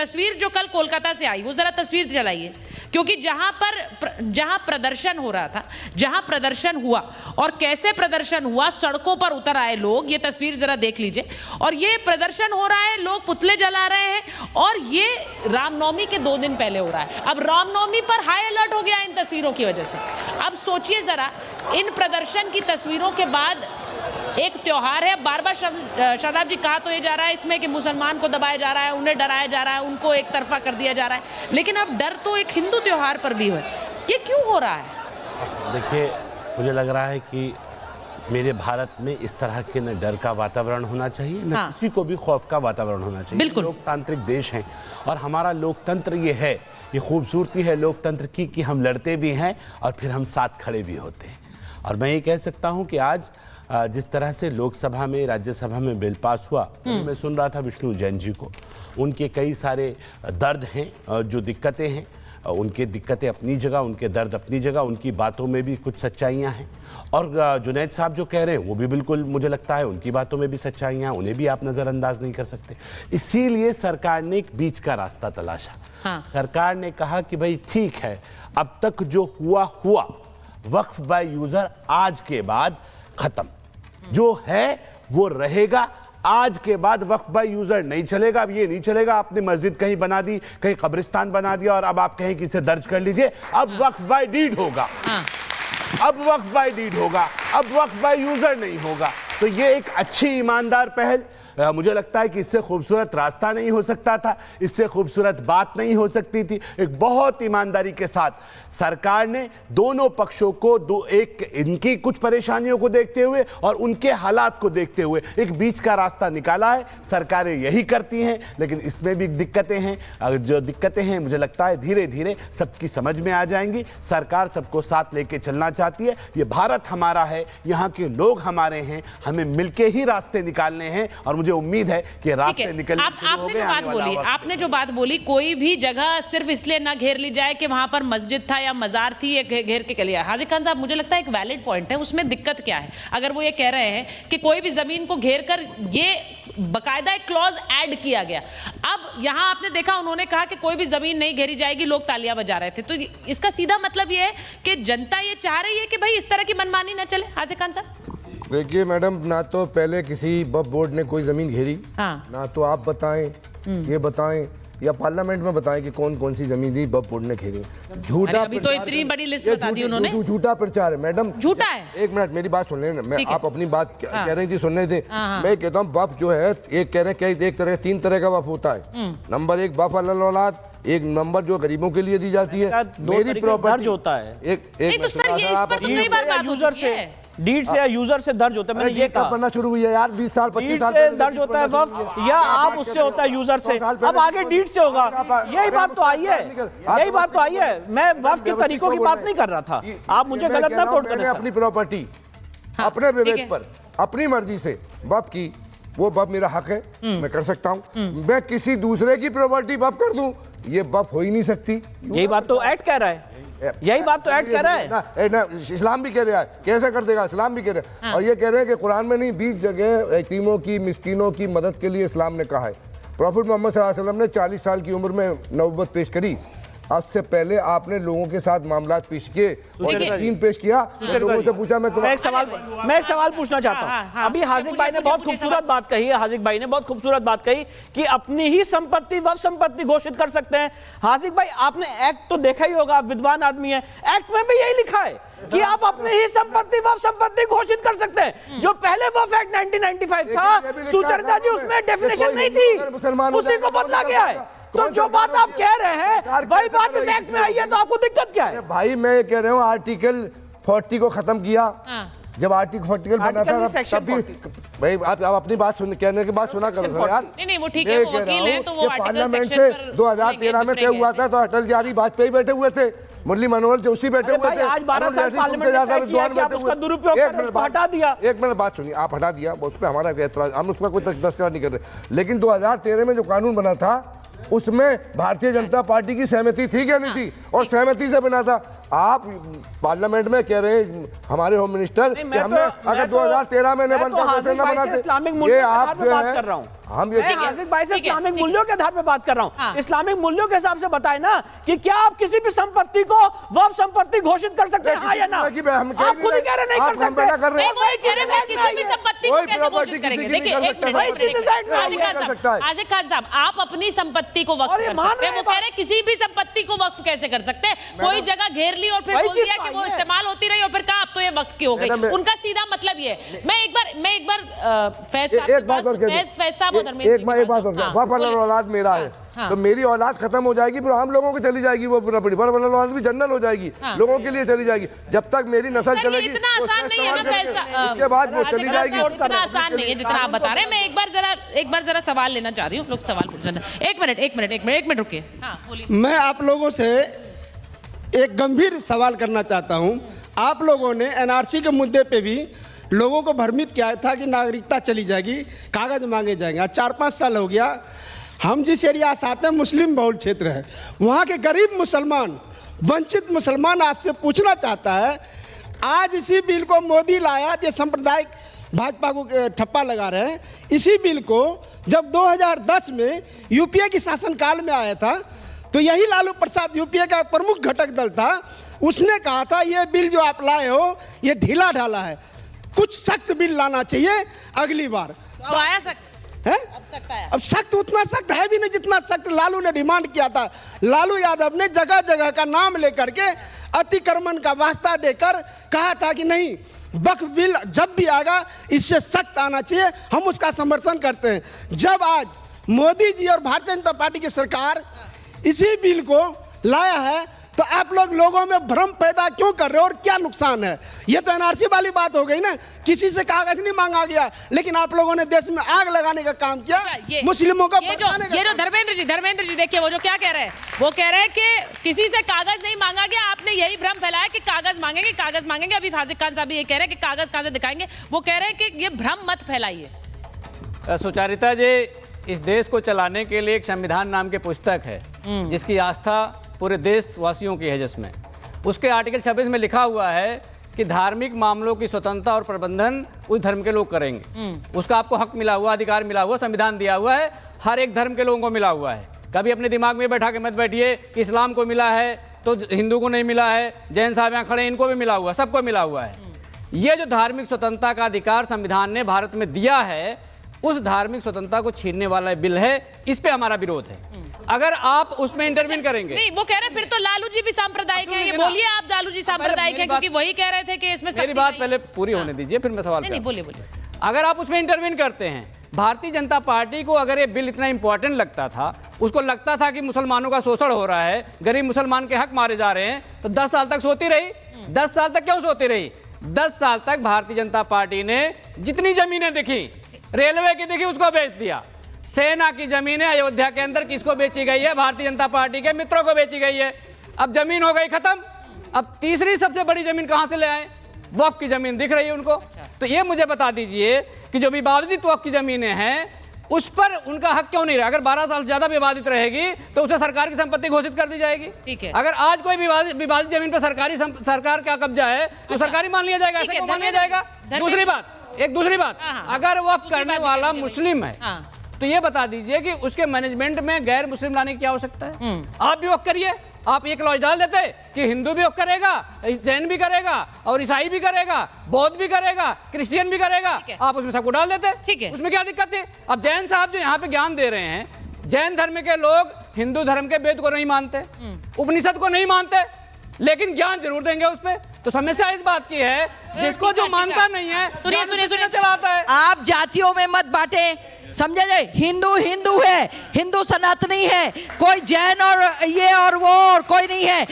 तस्वीर जो कल कोलकाता से आई वो जरा तस्वीर चलाइए, क्योंकि जहां प्रदर्शन हो रहा था, जहां प्रदर्शन हुआ और कैसे प्रदर्शन हुआ, सड़कों पर उतर आए लोग, ये तस्वीर जरा देख लीजिए। और ये प्रदर्शन हो रहा है, लोग पुतले जला रहे हैं, और ये रामनवमी के 2 दिन पहले हो रहा है। अब रामनवमी पर हाई अलर्ट हो गया इन तस्वीरों की वजह से। अब सोचिए जरा, इन प्रदर्शन की तस्वीरों के बाद एक त्योहार है, बार बार शादाब जी कहा तो ये जा रहा है इसमें कि मुसलमान को दबाया जा रहा है, उन्हें डराया जा रहा है, उनको एक तरफा कर दिया जा रहा है, लेकिन अब डर तो एक हिंदू त्योहार पर भी है। ये क्यों हो रहा है? देखिए, मुझे लग रहा है कि मेरे भारत में इस तरह के न डर का वातावरण होना चाहिए, न किसी को भी खौफ का वातावरण होना चाहिए। बिल्कुल, लोकतांत्रिक देश हैं और हमारा लोकतंत्र ये है, ये खूबसूरती है लोकतंत्र की कि हम लड़ते भी हैं और फिर हम साथ खड़े भी होते हैं। और मैं ये कह सकता हूँ कि आज जिस तरह से लोकसभा में, राज्यसभा में बिल पास हुआ, मैं सुन रहा था विष्णु जैन जी को, उनके कई सारे दर्द हैं, जो दिक्कतें हैं, उनके दिक्कतें अपनी जगह, उनके दर्द अपनी जगह, उनकी बातों में भी कुछ सच्चाइयाँ हैं। और जुनैद साहब जो कह रहे हैं वो भी बिल्कुल मुझे लगता है उनकी बातों में भी सच्चाइयाँ, उन्हें भी आप नज़रअंदाज नहीं कर सकते। इसीलिए सरकार ने एक बीच का रास्ता तलाशा। सरकार ने कहा कि भाई ठीक है, अब तक जो हुआ हुआ, वक्फ बाय यूज़र आज के बाद ख़त्म, जो है वो रहेगा। आज के बाद वक्फ बाय यूजर नहीं चलेगा। अब ये नहीं चलेगा आपने मस्जिद कहीं बना दी, कहीं कब्रिस्तान बना दिया और अब आप कहें कि इसे दर्ज कर लीजिए। अब वक्फ बाय डीड होगा, अब वक्फ बाय डीड होगा, अब वक्फ बाय यूजर नहीं होगा। तो ये एक अच्छी ईमानदार पहल, मुझे लगता है कि इससे खूबसूरत रास्ता नहीं हो सकता था, इससे खूबसूरत बात नहीं हो सकती थी। एक बहुत ईमानदारी के साथ सरकार ने दोनों पक्षों को एक इनकी कुछ परेशानियों को देखते हुए और उनके हालात को देखते हुए एक बीच का रास्ता निकाला है। सरकारें यही करती हैं, लेकिन इसमें भी दिक्कतें हैं। जो दिक्कतें हैं मुझे लगता है धीरे धीरे सबकी समझ में आ जाएंगी। सरकार सबको साथ लेके चलना चाहती है। ये भारत हमारा है, यहाँ के लोग हमारे हैं, हमें मिलके ही रास्ते निकालने हैं और मुझे उम्मीद है कि रास्ते निकलने शुरू हो गए। आपने जो बात बोली, कोई भी जगह सिर्फ इसलिए ना घेर ली जाए कि वहां पर मस्जिद था या मजार थी, ये घेर के लिया। हाजी खान साहब, मुझे लगता है एक वैलिड पॉइंट है, उसमें दिक्कत क्या है? अगर वो ये कह रहे हैं कि कोई भी जमीन को घेर कर, ये बकायदा एक क्लॉज ऐड किया गया। अब यहां आपने देखा उन्होंने कहा कि कोई भी जमीन नहीं घेरी जाएगी, लोग तालियां बजा रहे थे। तो इसका सीधा मतलब ये है कि जनता ये चाह रही है कि भाई इस तरह की मनमानी ना चले। हाजी खान साहब, देखिए मैडम, ना तो पहले किसी वक्फ बोर्ड ने कोई जमीन घेरी, ना तो आप बताएं, ये बताएं या पार्लियामेंट में बताएं कि कौन कौन सी जमीन दी वक्फ बोर्ड ने घेरी। झूठा, अभी तो इतनी बड़ी लिस्ट बता दी उन्होंने। झूठा प्रचार है मैडम, झूठा है। एक मिनट मेरी बात सुन लेना, मैं आप अपनी बात कह रही थी, सुनने थे। मैं कहता हूँ वक्फ जो है, एक कह रहे हैं एक तरह 3 तरह का वक्फ होता है। नंबर 1 वक्फ अल औलाद, एक नंबर जो गरीबों के लिए दी जाती है। मेरी प्रॉपर्टी होता है एक यूजर से, डीड से या यूजर से दर्ज होता है। मैंने ये कहा बनना शुरू हुई है यार, 20 साल 25 साल से दर्ज होता है वक्फ, या आप उससे होता है यूजर से, अब आगे डीड से होगा। यही बात तो आई है, यही बात तो आई है। मैं वक्फ के तरीकों की बात नहीं कर रहा था, आप मुझे गलत ना कोट करें। अपनी प्रॉपर्टी अपने विवेक पर अपनी मर्जी से वक्फ की, वो वक्फ मेरा हक है, मैं कर सकता हूँ। मैं किसी दूसरे की प्रॉपर्टी वक्फ कर दूं, ये वक्फ हो ही नहीं सकती। यही बात तो ऐड कह रहा है, यही बात तो ऐड कह रहा है ना, इस्लाम भी कह रहा है। कैसे कर देगा? इस्लाम भी कह रहा है। और ये कह रहे हैं कि कुरान में नहीं, 20 जगह यतीमों की, मिस्कीनों की मदद के लिए इस्लाम ने कहा है। प्रॉफिट मोहम्मद सल्लल्लाहु अलैहि वसल्लम ने 40 साल की उम्र में नबूवत पेश करी। उससे पहले आपने लोगों के साथ मामलात पेश किए और यकीन पेश किया, लोगों से पूछा। मैं एक सवाल पूछना चाहता हूं। अभी हाजिक भाई ने बहुत खूबसूरत बात कही है, हाजिक भाई ने बहुत खूबसूरत बात कही कि अपनी ही संपत्ति वक्फ संपत्ति घोषित कर सकते हैं। हाजिक भाई, आपने एक्ट तो देखा ही होगा, आप विद्वान आदमी हैं, एक्ट में भी यही लिखा है कि आप अपनी ही संपत्ति वक्फ संपत्ति घोषित कर सकते हैं। जो पहले वक्फ एक्ट 1995 था, सुचरिता जी, उसमें डेफिनेशन नहीं थी, उसी को बदला गया है। तो जो बात आप कह रहे हैं वही बात इस एक्ट में आई है, तो आपको दिक्कत क्या है? भाई मैं कह रहा हूँ आर्टिकल 40 को खत्म किया। जब आर्टिकल 40 बना था तब भी भाई आप अपनी बात सुन, कहने के बाद सुना करो यार। नहीं, वो ठीक है, वो वकील हैं, तो वो पार्लियामेंट से 2013 में तय हुआ था, तो अटल बिहारी वाजपेयी बैठे हुए थे, मुरली मनोहर जोशी बैठे हुए थे। आज 12 साल पार्लियामेंट में विद्वान बैठे हुए, दुरुपयोग कर उसको हटा दिया। एक मिनट बात सुनिए, आप हटा दिया, उस पर हमारा एतराज, हम उसका कोई तस्करा नहीं कर रहे। लेकिन 2013 में जो कानून बना था उसमें भारतीय जनता पार्टी की सहमति थी क्या नहीं थी? और सहमति से बना था। आप पार्लियामेंट में कह रहे हैं हमारे होम मिनिस्टर कि हमने अगर 2013 में न बनता तो न बनाते। इस्लामिक मूल्यों के आधार पे बात कर रहा हूँ। हम ये हाजिक भाई से इस्लामिक मूल्यों के आधार पे बात कर रहा हूँ। इस्लामिक मूल्यों के हिसाब से बताए ना कि क्या आप किसी भी संपत्ति को वक्फ संपत्ति घोषित कर सकते हैं या ना? आप खुद ही कह रहे नहीं कर सकते। वही चीज़ है, किसी भी संपत्ति को कैसे घोषित करेंगे? देखिए हाजिक खान साहब, आप अपनी संपत्ति को वक्फ कर सकते हैं, वो कह रहे हैं किसी भी संपत्ति को वक्फ कैसे कर सकते हैं? कोई जगह घेर ली और फिर बोल दिया कि वो इस्तेमाल होती रही और फिर कहा अब तो ये वक्फ की हो गई। उनका सीधा मतलब ये है। मैं एक बार फैज साहब एक बात वक्फ औलाद मेरा है, तो मेरी औलाद खत्म हो जाएगी, फिर हम लोगों को चली जाएगी वो प्रॉपर्टी, औलाद भी जनरल हो जाएगी, लोगों के लिए चली जाएगी। जब तक मेरी नस्ल चलेगी इतना आसान नहीं है ना, उसके बाद वो चली जाएगी। इतना आसान नहीं है जितना आप बता रहे हैं। मैं एक बार जरा सवाल लेना चाह रही हूँ, लोग सवाल पूछ रहे हैं। एक मिनट रुकिए। हाँ बोलिए। मैं आप लोगों से एक गंभीर सवाल करना चाहता हूं। आप लोगों ने एनआरसी के मुद्दे पे भी लोगों को भ्रमित किया था कि नागरिकता चली जाएगी, कागज मांगे जाएंगे। आज 4-5 साल हो गया, हम जिस एरिया से आते हैं मुस्लिम बहुल क्षेत्र है, वहाँ के गरीब मुसलमान, वंचित मुसलमान आपसे पूछना चाहता है, आज इसी बिल को मोदी लाया, ये सांप्रदायिक भाजपा को ठप्पा लगा रहे हैं। इसी बिल को जब 2010 में यूपीए के शासनकाल में आया था, तो यही लालू प्रसाद यूपीए का प्रमुख घटक दल था, उसने कहा था ये बिल जो आप लाए हो ये ढीला ढाला है, कुछ सख्त बिल लाना चाहिए अगली बार। तो आया सख्त है? अब सख्त आया। अब सख्त उतना सख्त है भी नहीं जितना सख्त लालू ने डिमांड किया था। लालू यादव ने जगह जगह का नाम लेकर के अतिक्रमण का वास्ता देकर कहा था कि नहीं, वक्फ बिल जब भी आएगा इससे सख्त आना चाहिए, हम उसका समर्थन करते हैं। जब आज मोदी जी और भारतीय जनता पार्टी की सरकार इसी बिल को लाया है, तो आप लोगों में भ्रम पैदा क्यों कर रहे हो और क्या नुकसान है? ये तो एनआरसी वाली बात हो गई ना, किसी से कागज नहीं मांगा गया, लेकिन आप लोगों ने देश में आग लगाने का काम किया, मुस्लिमों का ये जो धर्मेंद्र जी देखिए वो जो क्या कह रहे हैं, वो कह रहे हैं कि किसी से कागज नहीं मांगा गया। आपने यही भ्रम फैलाया कि कागज मांगेंगे। अभी हाजिक खान साहब ये कह रहे हैं कि कागज कहां से दिखाएंगे। वो कह रहे हैं कि ये भ्रम मत फैलाइए। सुचारिता जी, इस देश को चलाने के लिए एक संविधान नाम की पुस्तक है जिसकी आस्था पूरे देशवासियों की है, जिसमें उसके आर्टिकल 26 में लिखा हुआ है कि धार्मिक मामलों की स्वतंत्रता और प्रबंधन उस धर्म के लोग करेंगे। उसका आपको हक मिला हुआ, अधिकार मिला हुआ, संविधान दिया हुआ है, हर एक धर्म के लोगों को मिला हुआ है। कभी अपने दिमाग में बैठा के मत बैठिए कि इस्लाम को मिला है तो हिंदू को नहीं मिला है, जैन साहब यहाँ खड़े इनको भी मिला हुआ, सबको मिला हुआ है। ये जो धार्मिक स्वतंत्रता का अधिकार संविधान ने भारत में दिया है, उस धार्मिक स्वतंत्रता को छीनने वाला बिल है, इस पे हमारा विरोध है। अगर आप उसमें इंटरवीन करेंगे। नहीं, वो कह रहे हैं फिर तो लालू जी भी सांप्रदायिक हैं। ये बोलिए आप लालू जी सांप्रदायिक हैं, क्योंकि वही कह रहे थे कि इसमें मेरी बात पहले पूरी होने दीजिए, फिर मैं सवाल नहीं, बोलिए। अगर आप उसमें इंटरवीन करते हैं, भारतीय जनता पार्टी को अगर ये बिल इतना इंपॉर्टेंट लगता था, उसको लगता था कि मुसलमानों का शोषण हो रहा है, गरीब मुसलमान के हक मारे जा रहे हैं, तो 10 साल तक सोती रही। 10 साल तक क्यों सोती रही? 10 साल तक भारतीय जनता पार्टी ने जितनी जमीनें दिखी, रेलवे की दिखी, उसको बेच दिया। सेना की जमीनें अयोध्या के अंदर किसको बेची गई है? भारतीय जनता पार्टी के मित्रों को बेची गई है। अब जमीन हो गई खत्म। अब तीसरी सबसे बड़ी जमीन कहां से ले आए? वक्फ की जमीन दिख रही है उनको। तो ये मुझे बता दीजिए कि जो विवादित वक्फ की जमीनें हैं उस पर उनका हक क्यों नहीं रहा? अगर 12 साल से ज्यादा विवादित रहेगी तो उसे सरकार की संपत्ति घोषित कर दी जाएगी। ठीक है। अगर आज कोई विवादित जमीन पर सरकार का कब्जा है तो सरकारी मान लिया जाएगा, ऐसे क्यों मान लिया जाएगा? दूसरी बात, अगर वक्फ करने वाला मुस्लिम है तो ये बता दीजिए कि उसके मैनेजमेंट में गैर मुस्लिम लाने की क्या आवश्यकता है? आप भी वक्फ करिए। आप एक लॉज डाल देते कि हिंदू भी वक्फ करेगा, जैन भी करेगा और ईसाई भी करेगा, बौद्ध भी करेगा, क्रिश्चियन भी करेगा, आप उसमें सबको डाल देते। ठीक है। उसमें क्या दिक्कत है? अब जैन साहब जो यहाँ पे ज्ञान दे रहे हैं, जैन धर्म के लोग हिंदू धर्म के वेद को नहीं मानते, उपनिषद को नहीं मानते, लेकिन ज्ञान जरूर देंगे उस पर। तो समस्या इस बात की है, जिसको जो मानता नहीं है सुनिए चलाता है। आप जातियों में मत बांटे, समझे? हिंदू हिंदू है, हिंदू सनातनी है, कोई जैन और ये और वो और कोई नहीं है।